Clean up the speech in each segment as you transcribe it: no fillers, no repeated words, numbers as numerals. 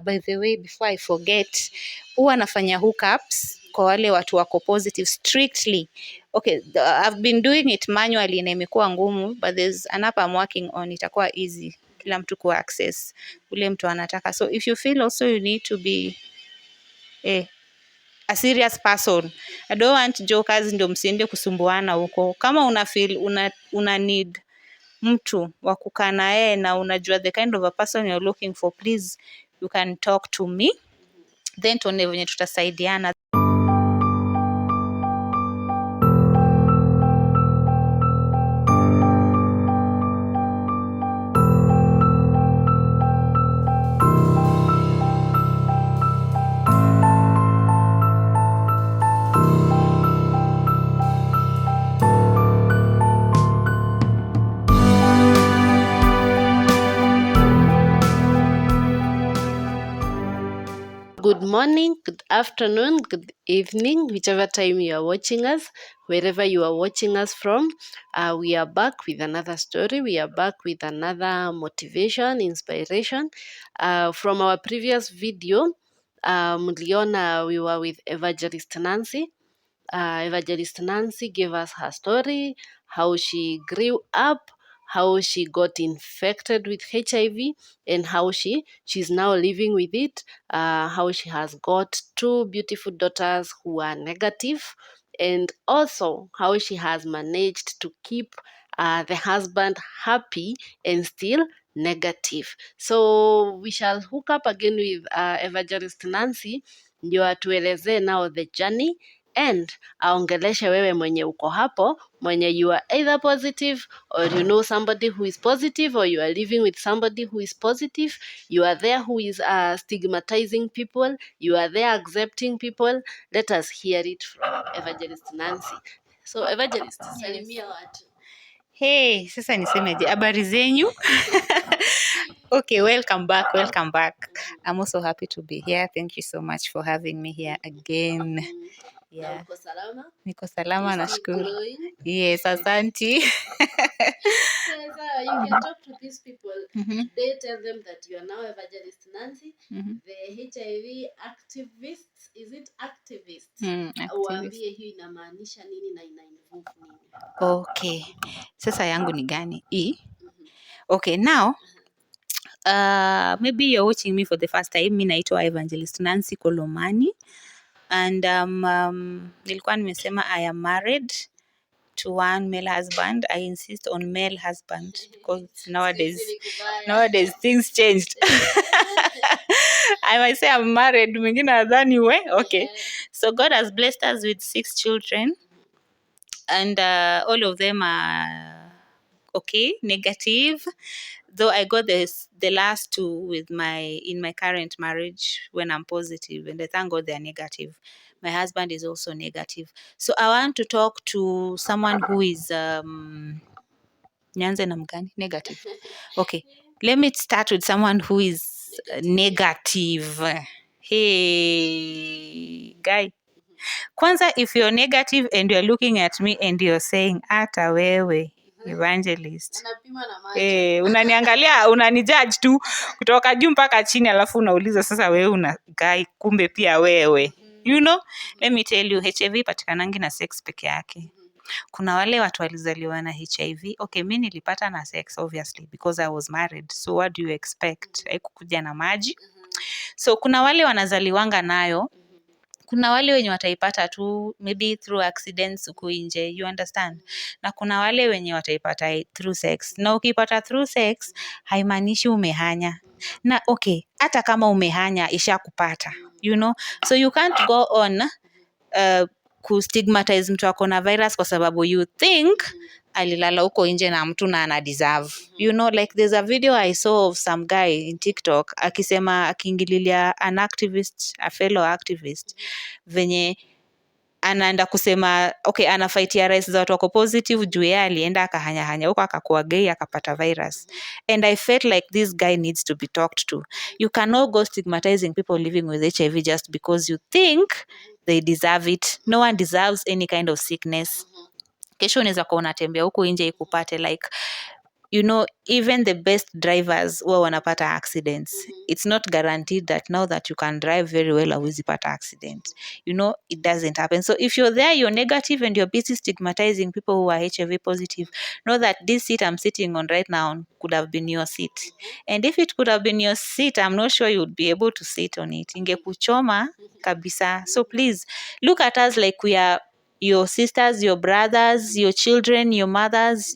by the way, before I forget, huwa nafanya hookups kwa wale watu wako positive strictly. Okay, I've been doing it manually na imekuwa ngumu, but there's an app I'm working on, itakuwa easy kila mtu ku access ule mtu anataka. So if you feel also you need to be a serious person, I don't want jokers, ndio msiende kusumbuana huko. Kama una feel una need mtu wa kukaa na yeye na unajua the kind of a person you're looking for, please you can talk to me, then tuone venye tutasaidiana. Good morning, good afternoon, good evening, whichever time you are watching us, wherever you are watching us from. We are back with another story. We are back with another motivation, inspiration. From our previous video, mliona we were with Evangelist Nancy. Evangelist Nancy gave us her story, how she grew up, how she got infected with HIV, and how she's now living with it, how she has got 2 beautiful daughters who are negative, and also how she has managed to keep the husband happy and still negative. So we shall hook up again with Evangelist Nancy ndio atuelezee now the journey and aongeleshe wewe mwenye uko hapo, mwenye you are either positive or you know somebody who is positive or you are living with somebody who is positive. You are there who is stigmatizing people. You are there accepting people. Let us hear it from Evangelist Nancy. So Evangelist, salimia watu. Hey, sasa nisemeje? Habari zenyu? Okay, welcome back. I'm also happy to be here. Thank you so much for having me here again. Yeah. Uko salama? Niko salama, nashukuru. Glowing? Yes, asanti. So, you can talk to these people. Today, tell them that you are now Evangelist Nancy, the HIV activists. Is it activists? Uambie hiyo inamaanisha nini na ina involve nini? Okay. Sasa yangu ni gani? Okay, now maybe you're watching me for the first time. Mimi naitwa Evangelist Nancy Kolomani, and nilikuwa nimesema I am married to one male husband. I insist on male husband because nowadays things changed. I might say I'm married, mwingine adhani we. Okay, so God has blessed us with 6 children, and all of them are okay, negative. Though I got the last 2 with in my current marriage when I'm positive, and I thank God they're negative. My husband is also negative. So I want to talk to someone who is nianze na mgani? Negative. Okay, let me start with someone who is negative. Hey guy, kwanza, if you're negative and you're looking at me and you're saying ata wewe Evangelist, unaniangalia, unanijudge tu kutoka juu mpaka chini, alafu unauliza sasa wewe una guy, kumbe pia wewe, you know. Let me tell you, HIV patikanangi na sex peke yake. Kuna wale watu walizaliwa na HIV. Okay, mimi nilipata na sex obviously because I was married. So what do you expect? Haikukuja na maji. So kuna wale wanazaliwanga nayo. Kuna wale wenye wataipata tu maybe through accidents huko nje, you understand? Na kuna wale wenye wataipata through sex. Na ukipata through sex haimaanishi umehanya. Na okay, hata kama umehanya ishakupata, you know? So you can't go on kustigmatize mtu ako na virus kwa sababu you think alilala huko nje na mtu na ana deserve. You know, like there's a video I saw of some guy in TikTok akisema, akiingililia an activist, a fellow activist, venye anaenda kusema okay, anafaitia rights za watu wako positive juu yeye alienda akahanyahanya huko akakuwa gay akapata virus. And I felt like this guy needs to be talked to. You cannot go stigmatizing people living with HIV just because you think they deserve it. No one deserves any kind of sickness. Kesho unaweza kuwa unatembea huko nje ikupate, like even the best drivers huwa wanapata accidents. It's not guaranteed that now that you can drive very well hauwezi pata accident. It doesn't happen. So if you're there, you're negative and you're busy stigmatizing people who are HIV positive, know that this seat I'm sitting on right now could have been your seat. And if it could have been your seat, I'm not sure you'd be able to sit on it. Ingekuchoma kabisa. So please look at us like we are your sisters, your brothers, your children, your mothers,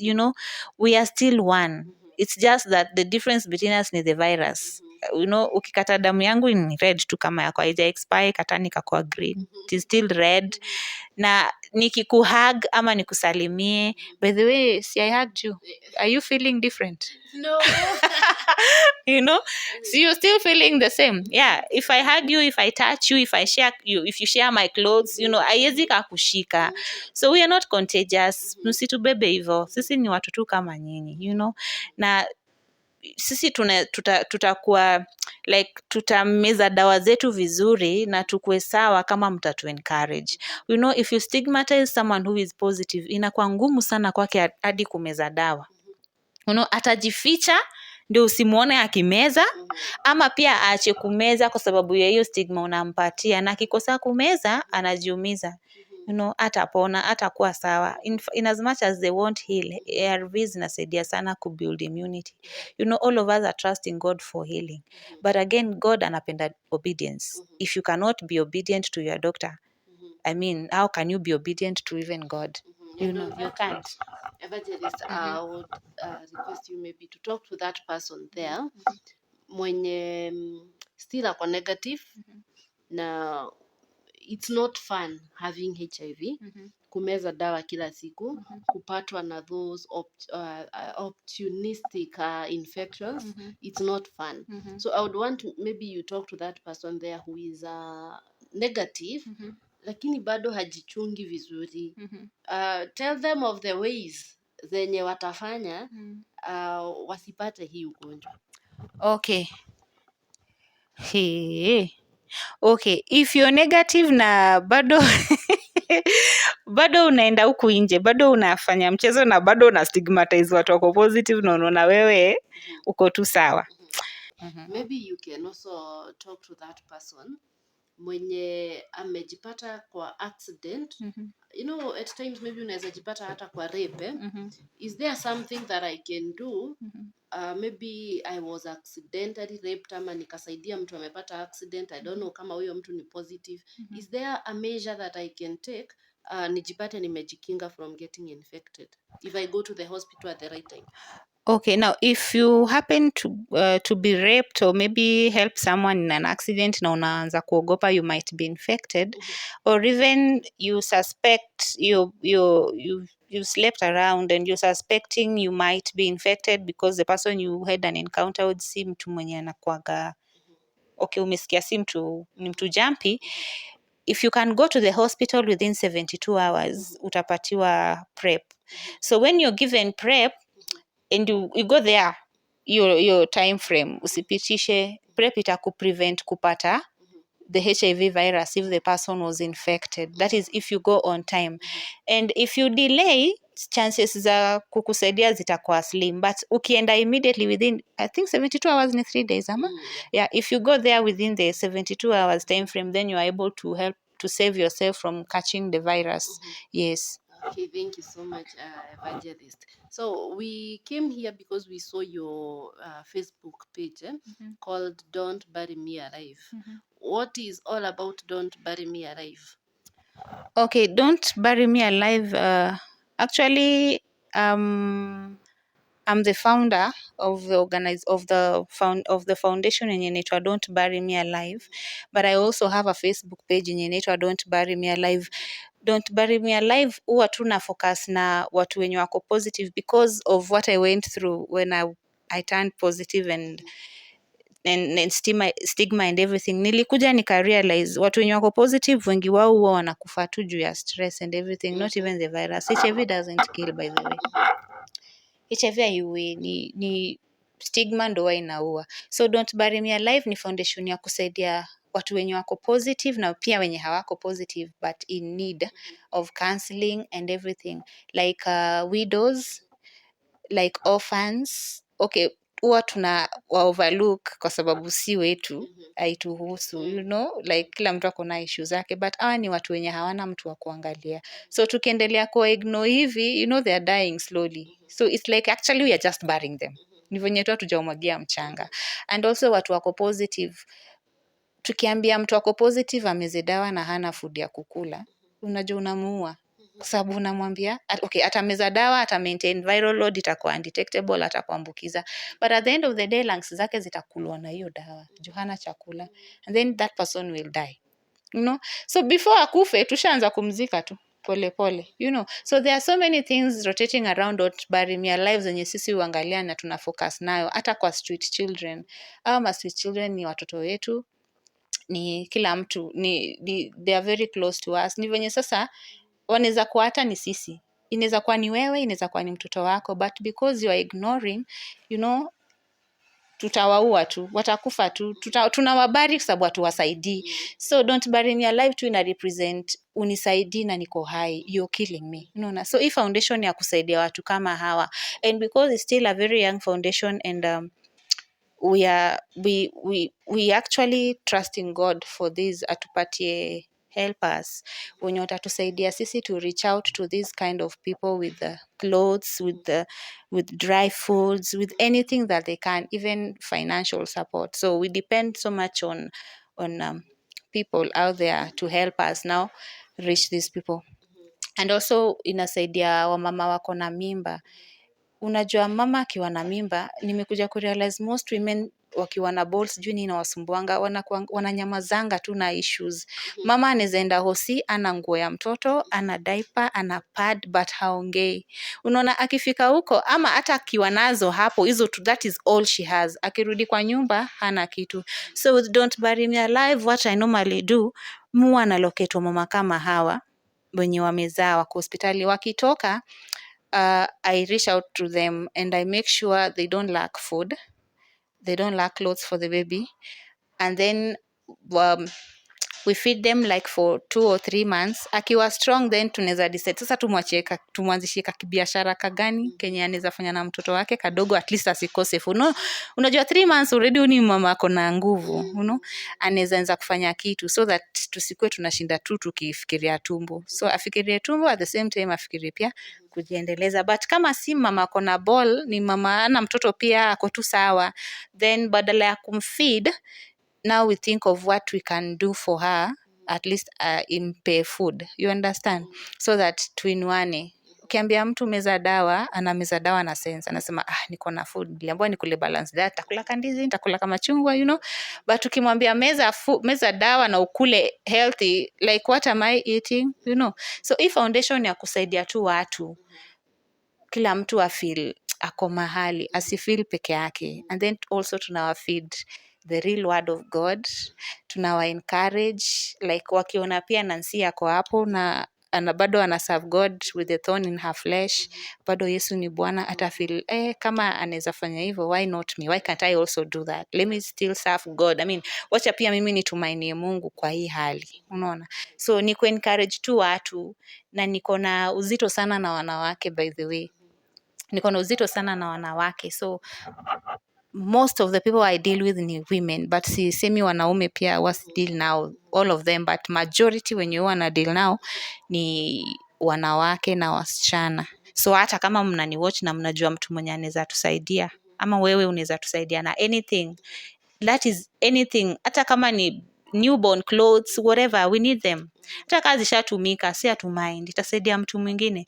we are still one. It's just that the difference between us ni the virus. Ukikata damu yangu ni red tu kama yako, haija expire katani kakua green. It is still red. Na nikikuhug ama nikusalimie, by the way, see, I hugged you. Are you feeling different? No. So you're still feeling the same. Yeah, if I hug you, if I touch you, if you share my clothes, haiwezi kakushika. So we are not contagious. Msitubebe hivyo. Sisi ni watu tu kama nyinyi, na sisi tutakuwa like tutameza dawa zetu vizuri na tukue sawa kama mtatu encourage. If you stigmatize someone who is positive, inakuwa ngumu sana kwake hadi kumeza dawa. Atajificha ndio usimuone akimeza, ama pia aache kumeza kwa sababu ya hiyo stigma unampatia, na akikosa kumeza anajiumiza. Atapona, atakuwa sawa. In as much as they won't heal, ARVs inasaidia sana kubuild immunity. All of us are trusting God for healing. But again, God anapenda obedience. If you cannot be obedient to your doctor, I mean, how can you be obedient to even God? You can't. Evangelist, I would request you maybe to talk to that person there mwenye still ako negative na it's not fun having HIV, kumeza dawa kila siku, kupatwa na those opportunistic infections. It's not fun. So I would want maybe you talk to that person there who is negative, lakini bado hajichungi vizuri. Tell them of the ways zenye watafanya wasipate hii ugonjwa. Okay. Okay, if you're negative na bado bado unaenda huku nje, bado unafanya mchezo na bado una stigmatize watu wako positive na unaona wewe uko tu sawa. Maybe you can also talk to that person mwenye amejipata kwa accident. At times maybe unaweza jipata hata kwa rape. Is there something that I can do? Maybe I was accidentally raped ama nikasaidia mtu amepata accident. I don't know kama huyo mtu ni positive. Is there a measure that I can take nijipate nimejikinga from getting infected if I go to the hospital at the right time? Okay, now if you happen to be raped or maybe help someone in an accident na unaanza kuogopa you might be infected, or even you suspect you slept around and you're suspecting you might be infected because the person you had an encounter with si mtu mwenye anakuaga okay, umesikia si mtu, ni mtu jumpy. If you can go to the hospital within 72 hours, utapatiwa PrEP. So when you're given PrEP and you go there, your time frame usipitishe, PrEP itakuprevent kupata the HIV virus if the person was infected. That is if you go on time. And if you delay, chances za kukusaidia zitakuwa slim. But ukienda immediately within, I think 72 hours ni 3 days, ama? Yeah, if you go there within the 72 hours time frame, then you are able to help to save yourself from catching the virus. Yes. Okay, thank you so much, Evangelist. So we came here because we saw your Facebook page called Don't Bury Me Alive. What is all about Don't Bury Me Alive? Okay, Don't Bury Me Alive. Actually, I'm the founder of the foundation yenye inaitwa Don't Bury Me Alive, but I also have a Facebook page yenye inaitwa Don't Bury Me Alive. Don't Bury Me Alive huwa tuna focus na watu wenye wako positive because of what I went through when I turned positive and stigma and everything. Nilikuja nika realize watu wenye wako positive wengi wao huwa wanakufa tu juu ya stress and everything, not even the virus. HIV doesn't kill, by the way. HIV haiui, ni stigma ndo huwa inaua. So Don't Bury Me Alive ni foundation ya kusaidia watu wenye wako positive na pia wenye hawako positive but in need of counseling and everything, like widows, like orphans, okay, huwa tuna wa overlook kwa sababu si wetu, haituhusu, you know, like kila mtu ako na issue zake, but hawa ni watu wenye hawana mtu wa kuangalia, so tukiendelea kuwa ignore hivi, you know, they are dying slowly, so it's like actually we are just burying them, ni venye tu hatujaumwagia mchanga. And also watu wako positive, tukiambia mtu ako positive ameze dawa na hana food ya kukula, unajua unamuua, kwa sababu unamwambia okay, atameza dawa, ata maintain viral load, itakuwa undetectable, atakuambukiza, but at the end of the day lungs zake zitakulwa na hiyo dawa, juu hana chakula, and then that person will die, you know. So before akufe tushaanza kumzika tu pole pole, you know. So there are so many things rotating around what Bury lives zenye sisi uangalia na tuna focus nayo, hata kwa street children. Ama street children ni watoto wetu, ni kila mtu, ni they are very close to us. Ni venye sasa wanaweza kuwa hata ni sisi, inaweza kuwa ni wewe, inaweza kuwa ni mtoto wako, but because you are ignoring, you know, tutawaua tu, watakufa tu, tunawabari kwa sababu hatuwasaidii. So don't bury me alive tu ina represent unisaidii na niko hai, you're killing me, unaona. So hii foundation ya kusaidia watu kama hawa, and because it's still a very young foundation, and we actually trusting God for this, atupatie helpers wenye watatusaidia sisi to reach out to these kind of people with the clothes, with dry foods, with anything that they can, even financial support. So we depend so much on people out there to help us now reach these people. And also inasaidia wamama wako na mimba. Unajua mama akiwa na mimba, nimekuja kurealize most women wakiwa na balls, sijui nini inawasumbuanga, wananyamazanga tu na issues. Mama anaweza enda hosi, ana nguo ya mtoto, ana diaper, ana pad, but haongei. Unaona akifika huko, ama hata akiwa nazo hapo, hizo tu, that is all she has. Akirudi kwa nyumba, hana kitu. So with Don't Bury Me Alive, what I normally do, muwa na locate mama kama hawa, wenye wamezaa wako hospitali, wakitoka, I reach out to them and I make sure they don't lack food, they don't lack clothes for the baby, and then we feed them like for 2 or 3 months. Akiwa strong then tunaweza decide sasa tumwanzishie kibiashara kagani kenye anaweza fanya na mtoto wake kadogo, at least asikose food. No, unajua 3 months already uni mama ako na nguvu, you know, anaweza anza kufanya kitu, so that tusikue tunashinda tu tukifikiria tumbo. So afikirie tumbo, at the same time afikirie pia kujiendeleza. But kama si mama ako na ball, ni mama ana mtoto pia ako tu sawa, then badala ya kumfeed, now we think of what we can do for her, at least impe food, you understand, so that tuinuane. Ukiambia mtu meza dawa, ana meza dawa na sense, anasema niko na food, niliambiwa nikule balance diet, nitakula kandizi, nitakula kama chungwa, you know. But ukimwambia meza dawa na ukule healthy, like what am I eating, you know. So hii foundation ya kusaidia tu watu, kila mtu afeel ako mahali, asifeel peke yake, and then also tunawafeed the real word of God, tunawa encourage, like wakiona pia Nancy ako hapo na bado ana serve God with the thorn in her flesh, bado Yesu ni Bwana, atafeel kama anaweza fanya hivyo, why not me, why can't I also do that, let me still serve God. I mean, wacha pia mimi nitumainie Mungu kwa hii hali, unaona. So ni encourage tu watu, na niko na uzito sana na wanawake, by the way, niko na uzito sana na wanawake. So most of the people I deal with ni women, but sisemi wanaume pia wasi deal now, all of them, but majority wenye huwa na deal now ni wanawake na wasichana. So hata kama mnani watch na mnajua mtu mwenye anaweza tusaidia, ama wewe unaweza tusaidia na anything, that is anything, hata kama ni newborn clothes, whatever, we need them. Hata kazi shatumika, si atumind, itasaidia mtu mwingine.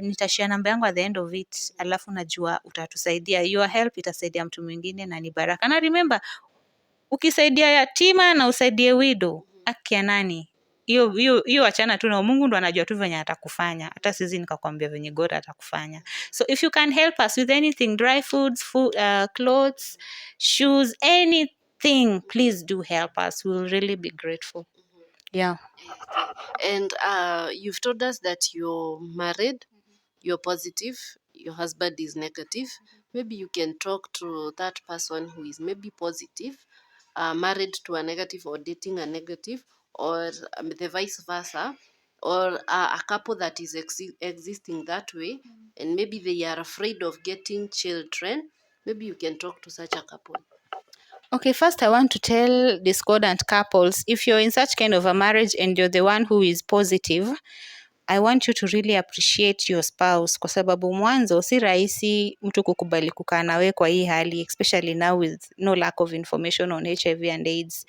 Nitashare namba yangu at the end of it, alafu najua utatusaidia, your help itasaidia mtu mwingine na ni baraka. Na remember, ukisaidia yatima na usaidie widow, haki ya nani? Hiyo achana tu na Mungu, ndo anajua tu venye atakufanya, hata sisi nikakwambia venye God atakufanya. So if you can help us with anything, dry foods, food, clothes, shoes, anything, please do help us, we will really be grateful. Yeah. And you've told us that you're married, you're positive, your husband is negative. Maybe you can talk to that person who is maybe positive, married to a negative or dating a negative, or the vice versa. or a couple that is existing that way, and maybe they are afraid of getting children, maybe you can talk to such a couple. Okay, first I want to tell discordant couples, if you're in such kind of a marriage and you're the one who is positive, I want you to really appreciate your spouse, kwa sababu mwanzo si rahisi mtu kukubali kukaa nawe kwa hii hali, especially now with no lack of information on HIV and AIDS.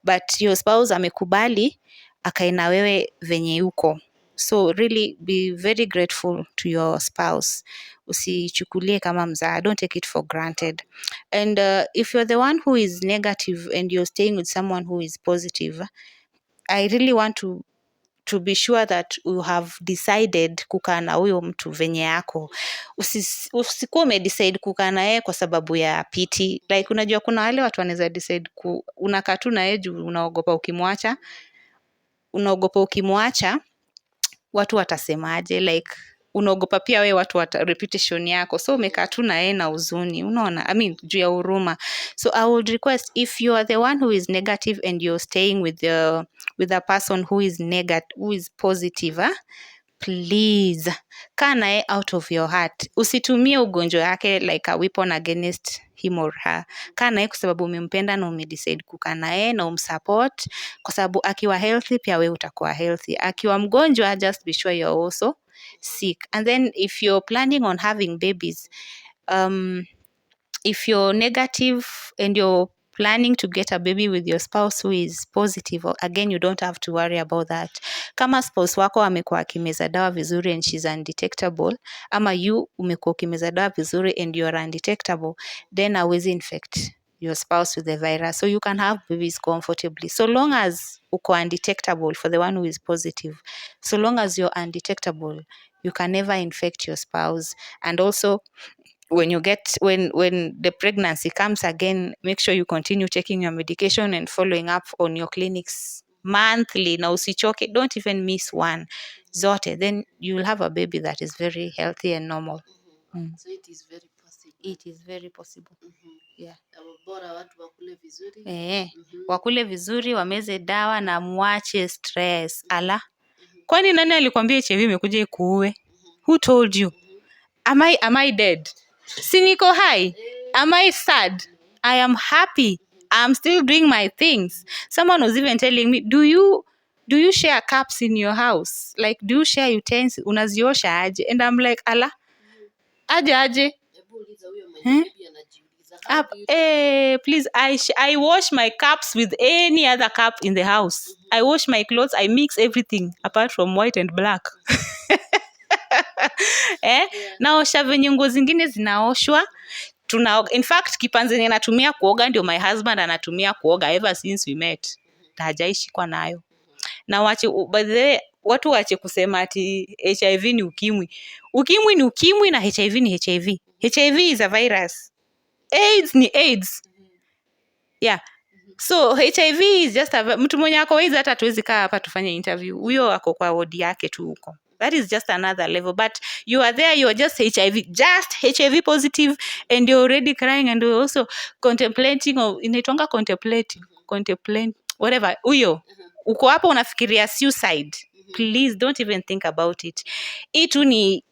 But your spouse amekubali akae na wewe venye yuko. So really be very grateful to your spouse. Usichukulie kama mzaha. Don't take it for granted. And if you're the one who is negative and you're staying with someone who is positive, I really want to be sure that you have decided kukaa na huyo mtu venye yako. Usikuwa umedecide kukaa na yeye kwa sababu ya pity. Like unajua kuna wale watu wanaweza decide unakaa tu na yeye juu unaogopa ukimwacha watu watasemaje, like unaogopa pia wewe watu reputation yako, so umekaa tu na yeye na huzuni, unaona, I mean juu ya huruma. So I would request, if you are the one who is negative and you're staying with a person who is positive, please kaa naye out of your heart. Usitumie ugonjwa yake like a weapon against him or her. Kaa naye kwa sababu umempenda na umedecide kukaa naye na umsupport, kwa sababu akiwa healthy pia wewe utakuwa healthy. Akiwa mgonjwa, just be sure you're also sick. And then if you're planning on having babies, if you're negative and you're planning to get a baby with your spouse who is positive, again, you don't have to worry about that. Kama spouse wako amekuwa akimeza dawa vizuri and she's undetectable, ama you umekuwa ukimeza dawa vizuri and you are undetectable, then hawezi infect your spouse with the virus. So you can have babies comfortably. So long as uko undetectable, for the one who is positive, so long as you're undetectable, you can never infect your spouse. And also, when the pregnancy comes again, make sure you continue taking your medication and following up on your clinics monthly. Na usichoke, don't even miss one zote, then you will have a baby that is very healthy and normal. So it is very possible. It is very possible. Yeah. Bora watu wakule vizuri. Wakule vizuri, wameze dawa na muache stress. Ala, kwani nani alikwambia HIV imekuja ikuue? Who told you? Am I dead? Si niko hai? Am I sad? I am happy. I'm still doing my things. Someone was even telling me, do you share cups in your house? Like, do you share utensils? Unaziosha aje? And I'm like, ala, aje. Please, I wash my cups with any other cup in the house. I wash my clothes. I mix everything apart from white and black. Naosha venye nguo zingine zinaoshwa. In fact, kipanzi yenye natumia kuoga ndio my husband anatumia kuoga ever since we met. Hajaishikwa nayo. Na by the way, watu wache kusema ati HIV ni ukimwi. Ukimwi ni ukimwi na HIV ni HIV. HIV is a virus. AIDS ni AIDS. Yeah. So HIV is just mtu mwenye ako AIDS hata tuwezi kaa hapa tufanye interview. Huyo ako kwa wodi yake tu huko. That is just another level. But you are there, you are just HIV positive, and you're already crying, and you're also contemplating, or inaitwanga contemplating, whatever. Huyo uko hapo unafikiria suicide. Please don't even think about it. Itu ni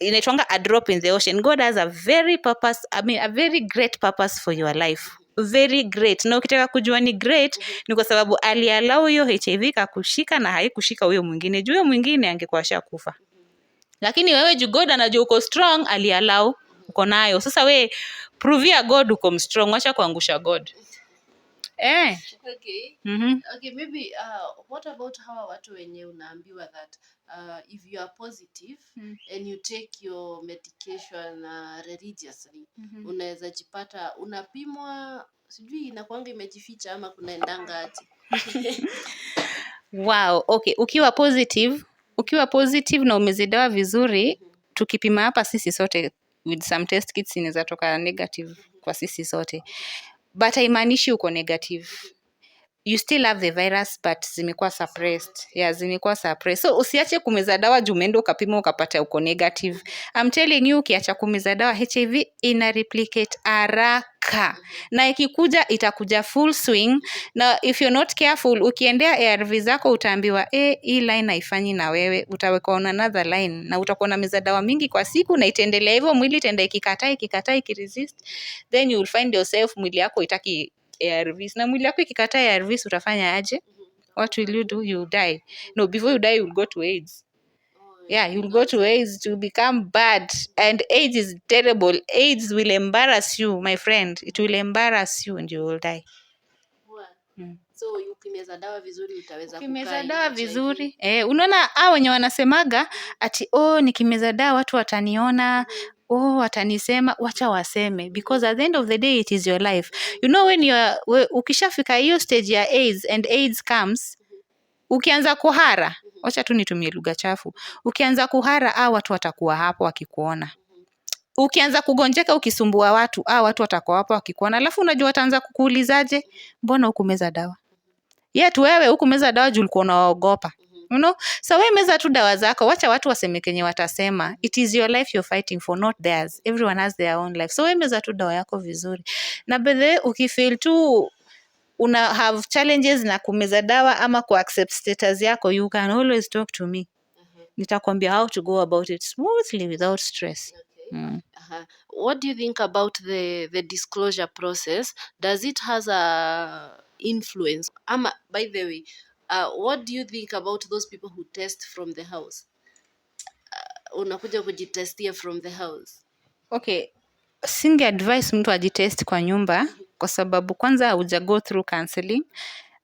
inaitwanga a drop in the ocean. God has a very great purpose for your life. Very great. Na ukitaka kujua ni great, ni kwa sababu aliallow hiyo HIV kakushika na haikushika huyo mwingine. Juu huyo mwingine angekuwa shakufa. Lakini wewe juu God anajua uko strong, aliallow uko nayo. Sasa we prove God uko strong, acha kuangusha God. Okay. Okay, maybe what about hawa watu wenye unaambiwa that if you are positive and you take your medication religiously, unaweza jipata unapimwa, sijui inakuanga imejificha ama kunaendanga ati. Wow, okay. Ukiwa positive na umezidawa vizuri, tukipima hapa sisi sote with some test kits inaweza toka negative kwa sisi sote. But haimaanishi uko negative. you still have the virus but zimekuwa suppressed. Yeah, zimekuwa suppressed. So usiache kumeza dawa juu umeenda ukapima ukapata uko negative. I'm telling you, ukiacha kumeza dawa HIV ina replicate haraka. Na ikikuja itakuja full swing. Na if you're not careful, ukiendea ARV zako utaambiwa hii line haifanyi na wewe, utawekwa on another line na utakuwa na meza dawa mingi kwa siku na itaendelea hivyo, mwili itaenda ikikataa ikiresist, then you will find yourself mwili yako itaki ARVs. Na mwili yako ikikataa ARVs utafanya aje? What will you do? You will die. No, before you die you will go to AIDS. Yeah, you will go to AIDS to become bad, and AIDS is terrible. AIDS will embarrass you, my friend. It will embarrass you and you will die. So ukimeza dawa vizuri utaweza kukaa. Ukimeza dawa vizuri. Unaona hao wenye wanasemaga ati nikimeza dawa watu wataniona, watanisema, wacha waseme, because at the end of the day it is your life. You know when ukishafika hiyo stage ya AIDS and AIDS comes, ukianza kuhara, wacha tu nitumie lugha chafu. Ukianza kuhara, watu watakuwa hapo wakikuona. Ukianza kugonjeka ukisumbua watu, watu watakuwa hapo wakikuona. Alafu unajua wataanza kukuulizaje, mbona hukumeza dawa? Yet wewe hukumeza dawa juu ulikuwa unaogopa. You know? So wewe meza tu dawa zako, wacha watu waseme kenye watasema. It is your life you're fighting for, not theirs. Everyone has their own life. So wewe meza tu dawa yako vizuri. Na bedhe ukifeel tu una have challenges na kumeza dawa ama ku accept status yako, you can always talk to me. Nitakwambia how to go about it smoothly without stress. What do you think about the disclosure process? Does it has a influence? By the way, what do you think about those people who test from the house? Unakuja kujitestia from the house. Okay, singe advise mtu ajitest kwa nyumba kwa sababu kwanza hauja go through counseling.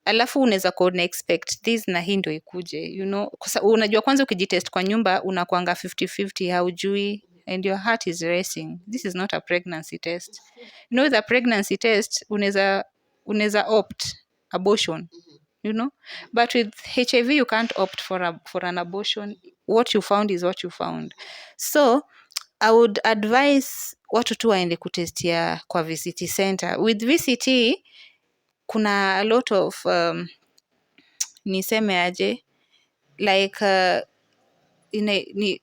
Alafu unaweza kuona expect this na hii ndio ikuje, you know. Unajua kwanza ukijitest kwa nyumba unakuanga 50-50, haujui, and your heart is racing. This is not a pregnancy test. You know, with a pregnancy test unaweza opt abortion, you know, but with HIV you can't opt for an abortion. What you found is what you found. So I would advise watu tu waende kutestia kwa VCT center. With VCT kuna a lot of niseme aje, like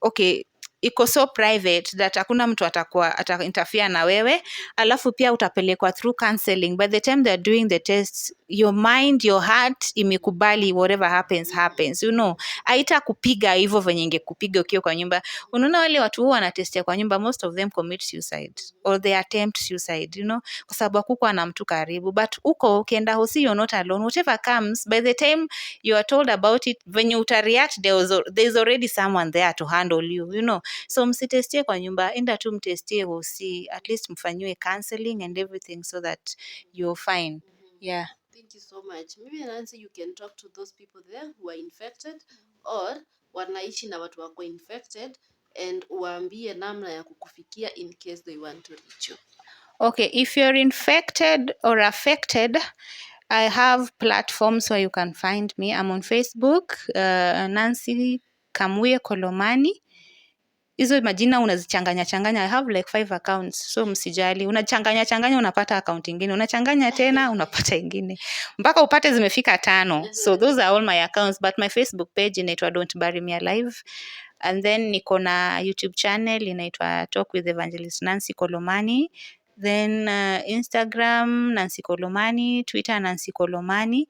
okay, iko so private that hakuna mtu ata interfere na wewe. Alafu pia utapelekwa through counseling. By the time they're doing the tests, your mind, your heart imekubali whatever happens, you know. Haita kupiga hivyo venye ingekupiga ukiwa kwa nyumba. Unaona wale watu huwa wanatestia kwa nyumba, most of them commit suicide or they attempt suicide, you know, kwa sababu hakukuwa na mtu karibu. But uko ukienda hosi, you're not alone. Whatever comes, by the time you are told about it, when you react, there's already someone there to handle you, you know. So msitestie kwa nyumba, enda tu mtestie hosi, at least mfanyiwe counseling and everything so that you're fine. Yeah. Thank you so much. Maybe Nancy, you can talk to those people there who are infected or wanaishi na watu wako infected, and uambie namna ya kukufikia in case they want to reach you. Okay, if you're infected or affected, I have platforms where you can find me. I'm on Facebook, Nancy Kamwie Kolomani. Hizo majina unazichanganya. I have like 5 accounts. So msijali. Unachanganya unapata account ingine. Unachanganya tena unapata ingine. Mpaka upate zimefika 5. So those are all my accounts. But my Facebook page inaitwa Don't Bury Me Alive. And then niko na YouTube channel inaitwa Talk with Evangelist Nancy Kolomani. Then Instagram Nancy Kolomani, Twitter Nancy Kolomani.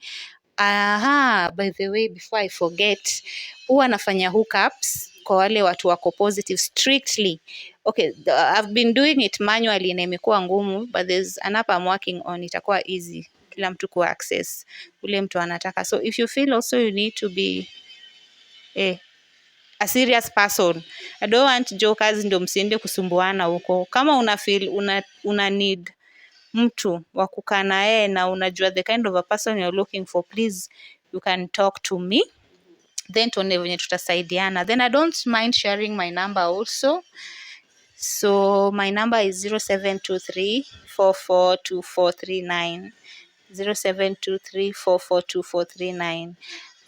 By the way, before I forget, huwa nafanya hookups kwa wale watu wako positive strictly. Okay, I've been doing it manually na imekuwa ngumu, but there's an app I'm working on, itakuwa easy kila mtu ku access ule mtu anataka. So if you feel also you need to be a serious person, I don't want jokers, ndio msiende kusumbuana huko. Kama una feel una need mtu wa kukaa na yeye na unajua the kind of a person you're looking for, please you can talk to me, then tuone venye tutasaidiana. Then I don't mind sharing my number also. So my number is 0723442439, 0723442439.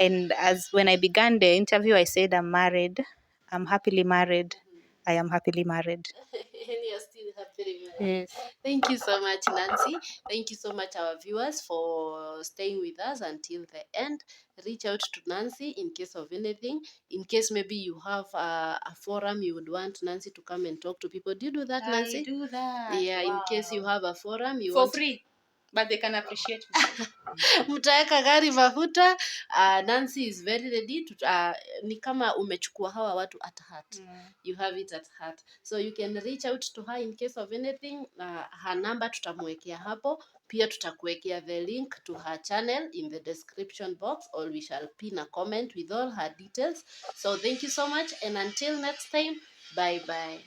And as when I began the interview, I said I'm married. I'm happily married. I am happily married. And you're still happily married. Yes. Thank you so much, Nancy. Thank you so much, our viewers, for staying with us until the end. Reach out to Nancy in case of anything. In case maybe you have a forum you would want Nancy to come and talk to people. Do you do that, Nancy? I do that. Yeah, wow. In case you have a forum you For want free, but they can appreciate me. mtaweka gari mafuta. Nancy is very ready to, ni kama umechukua hawa watu at heart. You have it at heart, so you can reach out to her in case of anything. Her number tutamwekea hapo, pia tutakuwekea the link to her channel in the description box, or we shall pin a comment with all her details. So thank you so much, and until next time, bye bye.